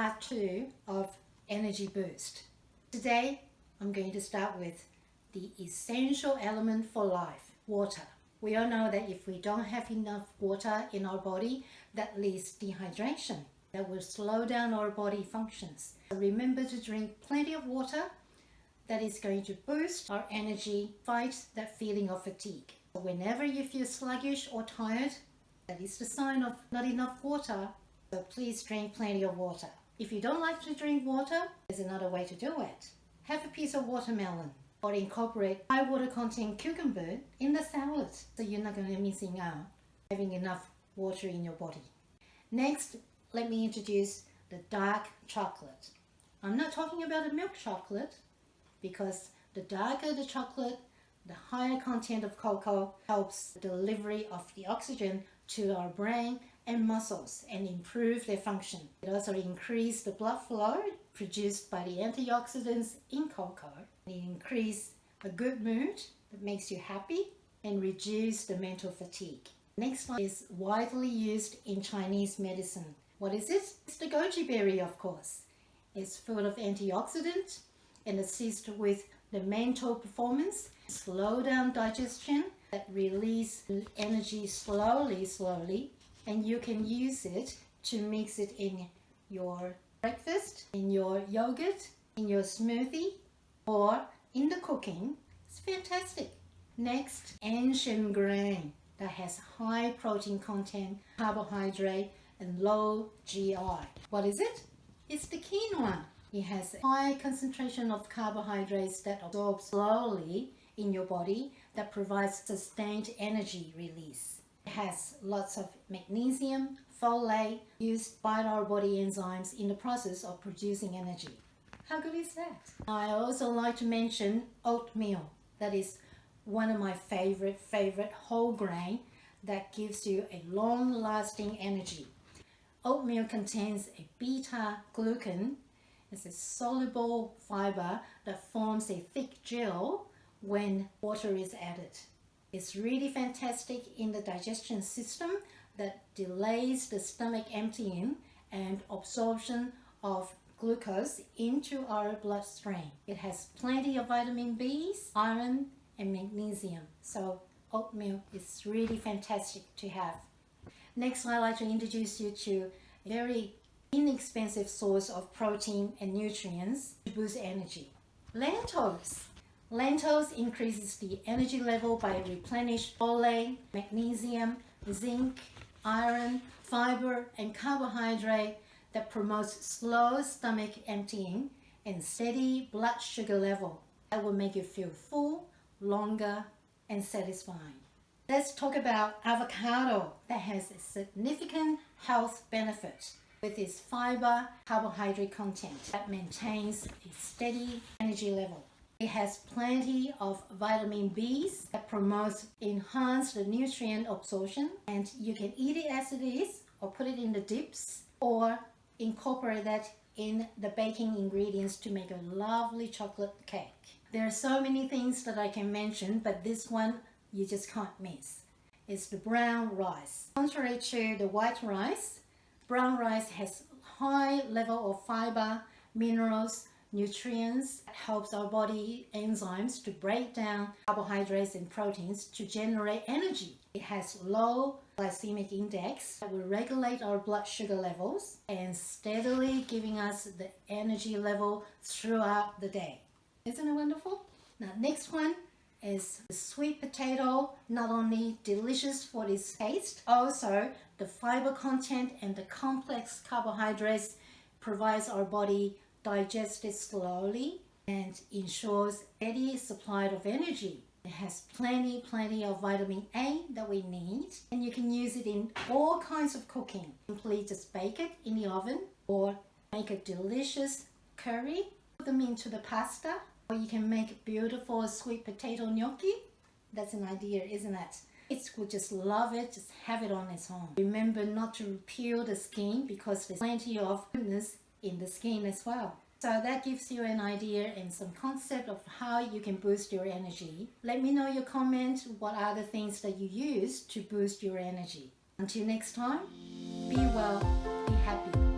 part 2 of Energy Boost. Today, I'm going to start with the essential element for life, water. We all know that if we don't have enough water in our body, that leads to dehydration. That will slow down our body functions. So remember to drink plenty of water. That is going to boost our energy, fight that feeling of fatigue. So whenever you feel sluggish or tired, that is the sign of not enough water. So please drink plenty of water. If you don't like to drink water, there's another way to do it. Have a piece of watermelon or incorporate high water content cucumber in the salad so you're not going to be missing out having enough water in your body. Next, let me introduce the dark chocolate. I'm not talking about the milk chocolate because the darker the chocolate, the higher content of cocoa helps the delivery of the oxygen to our brain and muscles and improve their function. It also increases the blood flow produced by the antioxidants in cocoa. It increases a good mood that makes you happy and reduce the mental fatigue. Next one is widely used in Chinese medicine. What is it? It's the goji berry, of course. It's full of antioxidants and assists with the mental performance, slow down digestion, that release energy slowly, and you can use it to mix it in your breakfast, in your yogurt, in your smoothie, or in the cooking. It's fantastic. Next, ancient grain that has high protein content, carbohydrate, and low GI. What is it? It's the quinoa. It has a high concentration of carbohydrates that absorb slowly in your body that provides sustained energy release. It has lots of magnesium, folate, used by our body enzymes in the process of producing energy. How good is that? I also like to mention oatmeal. That is one of my favorite whole grain that gives you a long-lasting energy. Oatmeal contains a beta-glucan. It's a soluble fiber that forms a thick gel when water is added. It's really fantastic in the digestion system that delays the stomach emptying and absorption of glucose into our bloodstream. It has plenty of vitamin B's, iron, and magnesium. So oatmeal is really fantastic to have. Next, I'd like to introduce you to a very inexpensive source of protein and nutrients to boost energy. Lentils. Lentils increases the energy level by replenish folate, magnesium, zinc, iron, fiber, and carbohydrate that promotes slow stomach emptying and steady blood sugar level. That will make you feel full, longer, and satisfying. Let's talk about avocado that has a significant health benefit with its fiber carbohydrate content that maintains a steady energy level. It has plenty of vitamin B's that promotes enhanced nutrient absorption, and you can eat it as it is or put it in the dips or incorporate that in the baking ingredients to make a lovely chocolate cake. There are so many things that I can mention, but this one you just can't miss. It's the brown rice. Contrary to the white rice, brown rice has high level of fiber, minerals, nutrients that helps our body enzymes to break down carbohydrates and proteins to generate energy. It has low glycemic index that will regulate our blood sugar levels and steadily giving us the energy level throughout the day. Isn't it wonderful? Now, next one is the sweet potato. Not only delicious for its taste, also the fiber content and the complex carbohydrates provides our body digest it slowly and ensures steady supply of energy. It has plenty of vitamin A that we need, and you can use it in all kinds of cooking. Simply just bake it in the oven or make a delicious curry, put them into the pasta, or you can make beautiful sweet potato gnocchi. That's an idea, isn't it? Kids would just love it, just have it on its own. Remember not to peel the skin because there's plenty of goodness in the skin as well. So that gives you an idea and some concept of how you can boost your energy. Let me know your comment. What are the things that you use to boost your energy? Until next time, be well, be happy.